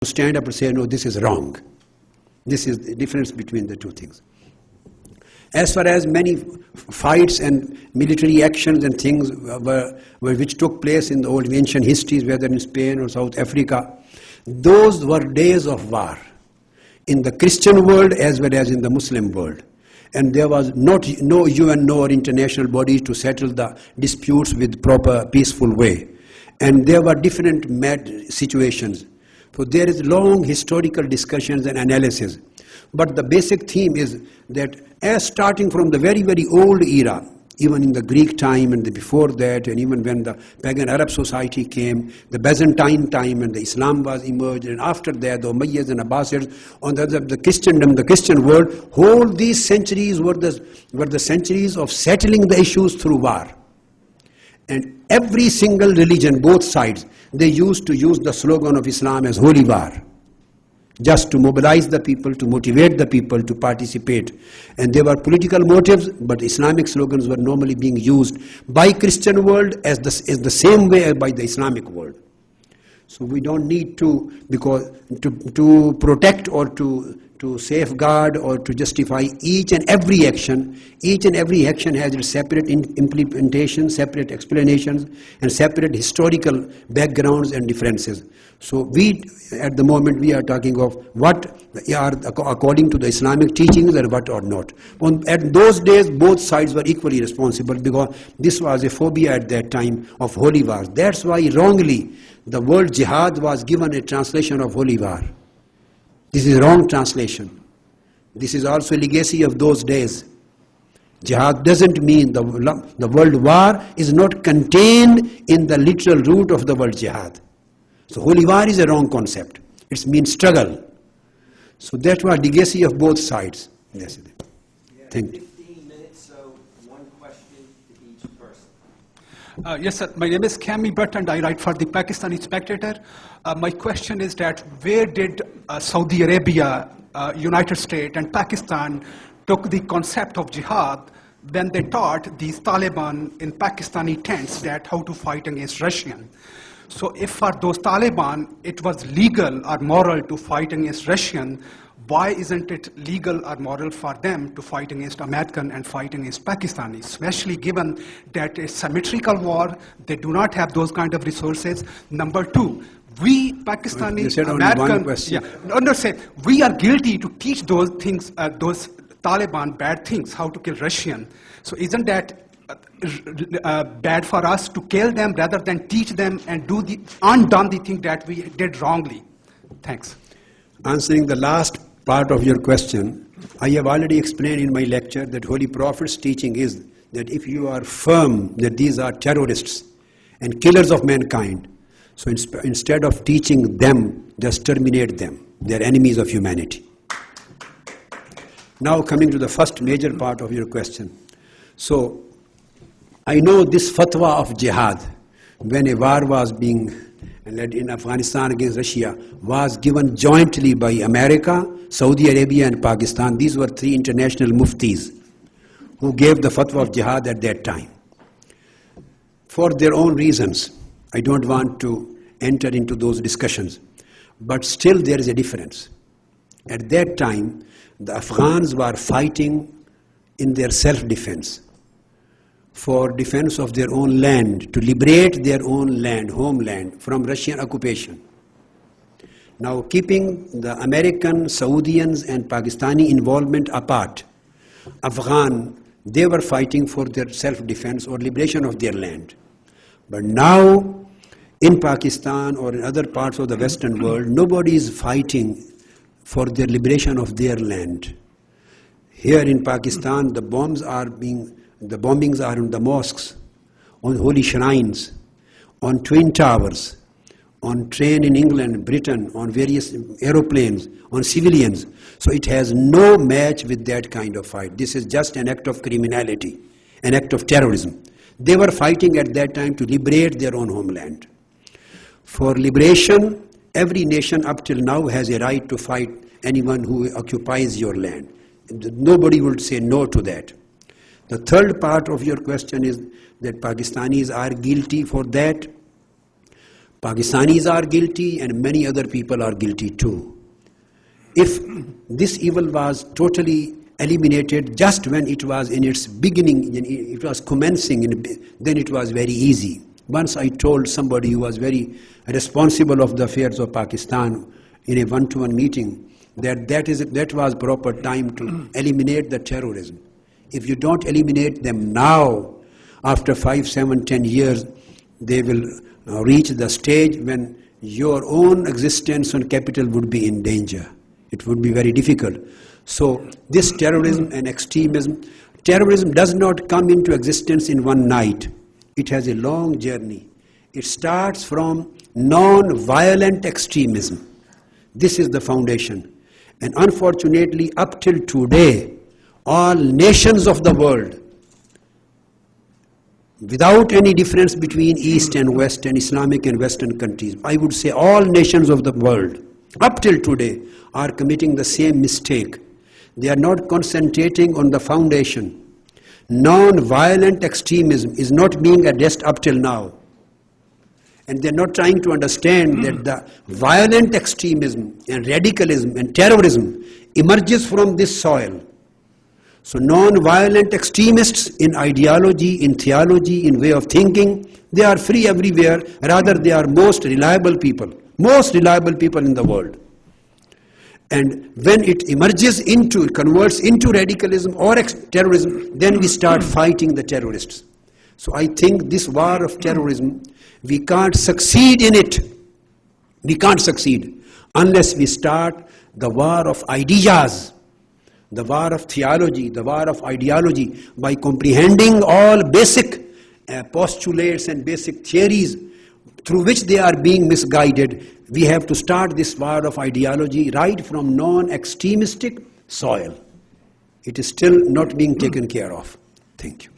stand up and say, no, this is wrong. This is the difference between the two things. As far as many fights and military actions and things which took place in the old ancient histories, whether in Spain or South Africa, those were days of war in the Christian world as well as in the Muslim world. And there was no UN nor international bodies to settle the disputes with proper peaceful way. And there were different mad situations. So there is long historical discussions and analysis. But the basic theme is that as starting from the very, very old era, even in the Greek time and before that, and even when the pagan Arab society came, the Byzantine time and the Islam was emerged, and after that the Umayyads and Abbasids, on the other the Christendom, the Christian world, whole these centuries were the centuries of settling the issues through war. And every single religion, both sides, they used to use the slogan of Islam as holy war, just to mobilize the people, to motivate the people to participate. And there were political motives, but Islamic slogans were normally being used by Christian world as the same way as by the Islamic world. So we don't need to, because to protect or to safeguard or to justify each and every action has its separate implementation, separate explanations, and separate historical backgrounds and differences. So at the moment we are talking of what are according to the Islamic teachings and what are not. At those days both sides were equally responsible, because this was a phobia at that time of holy wars. That's why wrongly the word jihad was given a translation of holy war. This is wrong translation. This is also a legacy of those days. Jihad doesn't mean the word war is not contained in the literal root of the word jihad. So holy war is a wrong concept. It means struggle. So that was legacy of both sides. Yes. Thank you. 15 minutes, so one question to each person. Yes, sir. My name is Kami Bhatt and I write for the Pakistani Spectator. My question is that where did Saudi Arabia, United States and Pakistan took the concept of jihad when they taught these Taliban in Pakistani tents that how to fight against Russian? So if for those Taliban it was legal or moral to fight against Russian, why isn't it legal or moral for them to fight against American and fight against Pakistani, especially given that it's symmetrical war, they do not have those kind of resources. Number two, we Pakistani, American, we are guilty to teach those things, those Taliban bad things, how to kill Russian. So isn't that bad for us to kill them rather than teach them and do the undone the thing that we did wrongly? Thanks. Answering the last part of your question, I have already explained in my lecture that Holy Prophet's teaching is that if you are firm that these are terrorists and killers of mankind, so instead of teaching them, just terminate them. They are enemies of humanity. Now coming to the first major part of your question. So I know this fatwa of jihad, when a war was being led in Afghanistan against Russia, was given jointly by America, Saudi Arabia and Pakistan. These were three international muftis who gave the fatwa of jihad at that time. For their own reasons, I don't want to enter into those discussions, but still there is a difference. At that time, the Afghans were fighting in their self-defense, for defense of their own land, to liberate their own land, homeland, from Russian occupation. Now, keeping the American, Saudians and Pakistani involvement apart, Afghan, they were fighting for their self-defense or liberation of their land. But now, in Pakistan or in other parts of the Western world, nobody is fighting for the liberation of their land. Here in Pakistan, the bombings are on the mosques, on holy shrines, on twin towers, on train in England, Britain, on various aeroplanes, on civilians. So it has no match with that kind of fight. This is just an act of criminality, an act of terrorism. They were fighting at that time to liberate their own homeland. For liberation, every nation up till now has a right to fight anyone who occupies your land. Nobody would say no to that. The third part of your question is that Pakistanis are guilty for that. Pakistanis are guilty and many other people are guilty too. If this evil was totally eliminated just when it was in its beginning, it was commencing, then it was very easy. Once I told somebody who was very responsible of the affairs of Pakistan in a one-to-one meeting that was proper time to eliminate the terrorism. If you don't eliminate them now, after 5, 7, 10 years, they will reach the stage when your own existence and capital would be in danger. It would be very difficult. So this terrorism and extremism, terrorism does not come into existence in one night. It has a long journey. It starts from non-violent extremism. This is the foundation. And unfortunately, up till today, all nations of the world, without any difference between East and West and Islamic and Western countries, I would say all nations of the world, up till today, are committing the same mistake. They are not concentrating on the foundation. Non-violent extremism is not being addressed up till now. And they're not trying to understand that the violent extremism and radicalism and terrorism emerges from this soil. So non-violent extremists in ideology, in theology, in way of thinking, they are free everywhere. Rather, they are most reliable people in the world. And when it emerges into, converts into radicalism or terrorism, then we start fighting the terrorists. So I think this war of terrorism, we can't succeed in it. We can't succeed unless we start the war of ideas, the war of theology, the war of ideology, by comprehending all basic postulates and basic theories through which they are being misguided. We have to start this war of ideology right from non-extremistic soil. It is still not being taken care of. Thank you.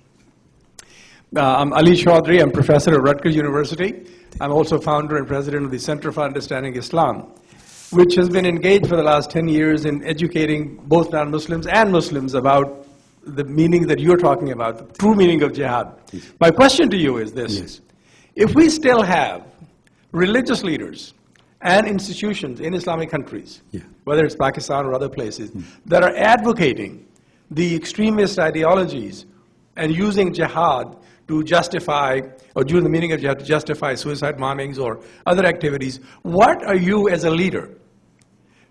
I'm Ali Qadri. I'm professor at Rutgers University. I'm also founder and president of the Center for Understanding Islam, which has been engaged for the last 10 years in educating both non-Muslims and Muslims about the meaning that you're talking about, the true meaning of jihad. Yes. My question to you is this. Yes. If we still have religious leaders and institutions in Islamic countries, whether it's Pakistan or other places, that are advocating the extremist ideologies and using jihad to justify, or using the meaning of jihad to justify suicide bombings or other activities, what are you as a leader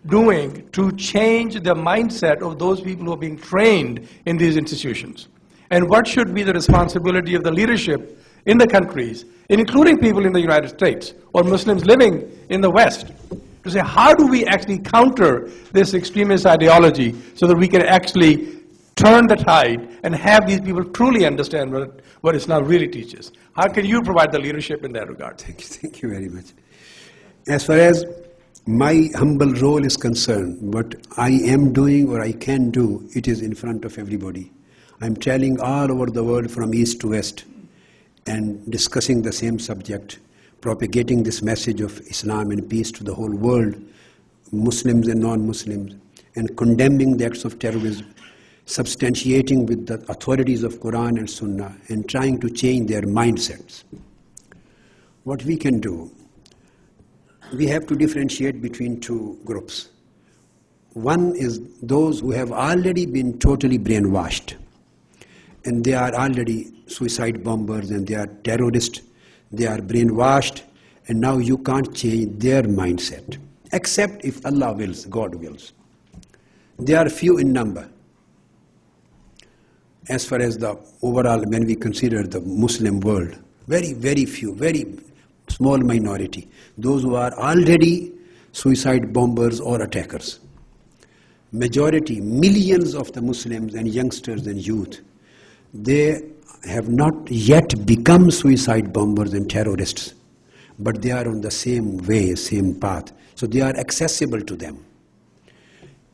doing to change the mindset of those people who are being trained in these institutions? And what should be the responsibility of the leadership in the countries, including people in the United States or Muslims living in the West, to say, how do we actually counter this extremist ideology so that we can actually turn the tide and have these people truly understand what Islam really teaches? How can you provide the leadership in that regard? Thank you very much. As far as my humble role is concerned, what I am doing or I can do, it is in front of everybody. I'm traveling all over the world from east to west and discussing the same subject, propagating this message of Islam and peace to the whole world, Muslims and non-Muslims, and condemning the acts of terrorism, substantiating with the authorities of Quran and Sunnah, and trying to change their mindsets. What we can do, we have to differentiate between two groups. One is those who have already been totally brainwashed, and they are already suicide bombers and they are terrorists, they are brainwashed, and now you can't change their mindset, except if Allah wills, God wills. They are few in number. As far as the overall, when we consider the Muslim world, very, very few, very small minority, those who are already suicide bombers or attackers. Majority, millions of the Muslims and youngsters and youth, they have not yet become suicide bombers and terrorists, but they are on the same way, same path. So they are accessible to them.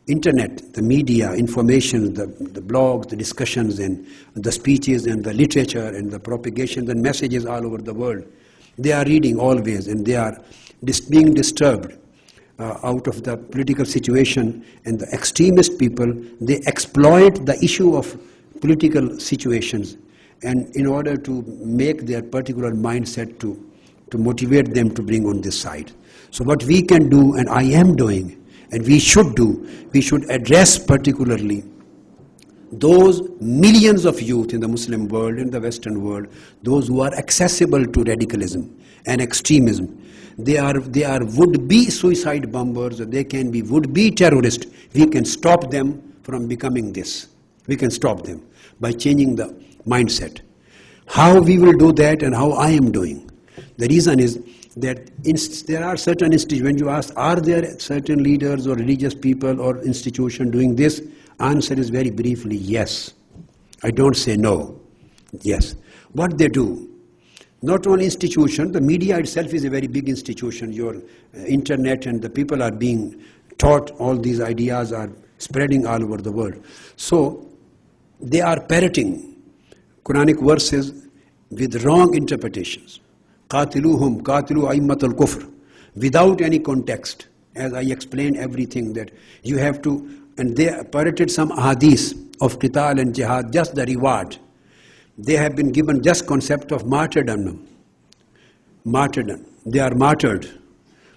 Internet, the media, information, the blogs, the discussions and the speeches and the literature and the propagations and messages all over the world, they are reading always, and they are being disturbed out of the political situation, and the extremist people, they exploit the issue of political situations, and in order to make their particular mindset to to motivate them to bring on this side. So what we can do, and I am doing, and we should do, we should address particularly those millions of youth in the Muslim world, in the Western world, those who are accessible to radicalism and extremism. They are would-be suicide bombers, or they can be would-be terrorists. We can stop them from becoming this. We can stop them by changing the mindset. How we will do that and how I am doing. The reason is that there are certain institutions, when you ask, are there certain leaders or religious people or institutions doing this? Answer is very briefly, yes. I don't say no. Yes. What they do, not only institution, the media itself is a very big institution. Your internet and the people are being taught, all these ideas are spreading all over the world. So they are parroting Quranic verses with wrong interpretations. قَاتِلُوهُمْ قَاتِلُوا أَئِمَّةَ الْكُفْرِ, without any context, as I explained everything that you have to, and they parroted some hadith of qital and jihad, just the reward. They have been given just concept of martyrdom. Martyrdom. They are martyred.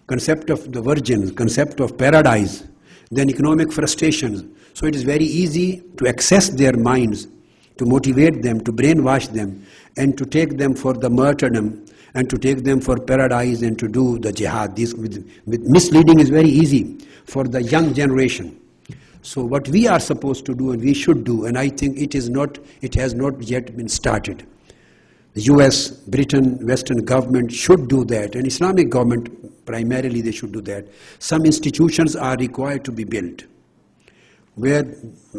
Concept of the virgins, concept of paradise, then economic frustrations. So it is very easy to access their minds, to motivate them, to brainwash them, and to take them for the martyrdom, and to take them for paradise, and to do the jihad. This with misleading is very easy for the young generation. So what we are supposed to do and we should do, and I think it has not yet been started. The US, Britain, Western government should do that, and Islamic government primarily they should do that. Some institutions are required to be built where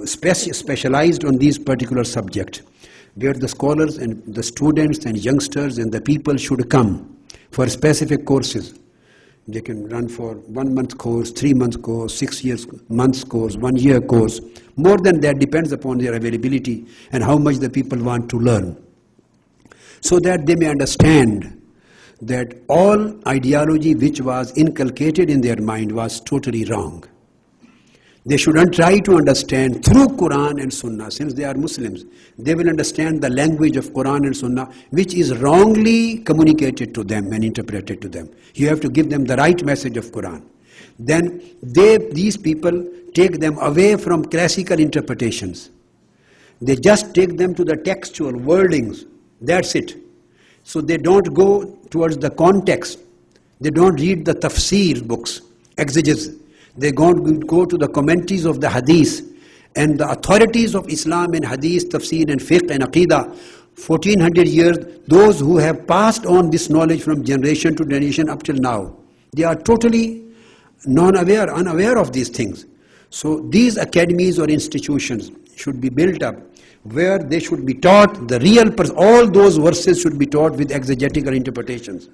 specialized on these particular subjects, where the scholars and the students and youngsters and the people should come for specific courses. They can run for 1 month course, 3 month course, 6 months course, 1 year course. More than that depends upon their availability and how much the people want to learn. So that they may understand that all ideology which was inculcated in their mind was totally wrong. They shouldn't try to understand through Quran and Sunnah. Since they are Muslims, they will understand the language of Quran and Sunnah, which is wrongly communicated to them and interpreted to them. You have to give them the right message of Quran. Then these people take them away from classical interpretations. They just take them to the textual wordings. That's it. So they don't go towards the context. They don't read the tafsir books, exegesis. They go to the commentaries of the hadith and the authorities of Islam and hadith, tafsir and fiqh and aqidah. 1400 years, those who have passed on this knowledge from generation to generation up till now, they are totally unaware of these things. So these academies or institutions should be built up where they should be taught the real, all those verses should be taught with exegetical interpretations.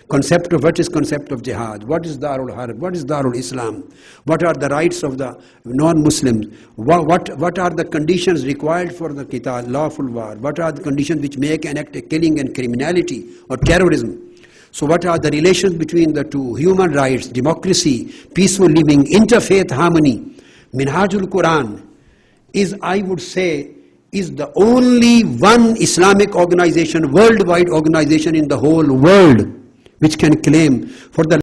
Concept of what is concept of jihad, what is Darul Harb, what is Darul Islam, what are the rights of the non-Muslims, what are the conditions required for the qital, lawful war, what are the conditions which make an act of killing and criminality or terrorism. So what are the relations between the two, human rights, democracy, peaceful living, interfaith harmony. Minhajul Quran is, I would say, is the only one Islamic organization, worldwide organization in the whole world, which can claim for the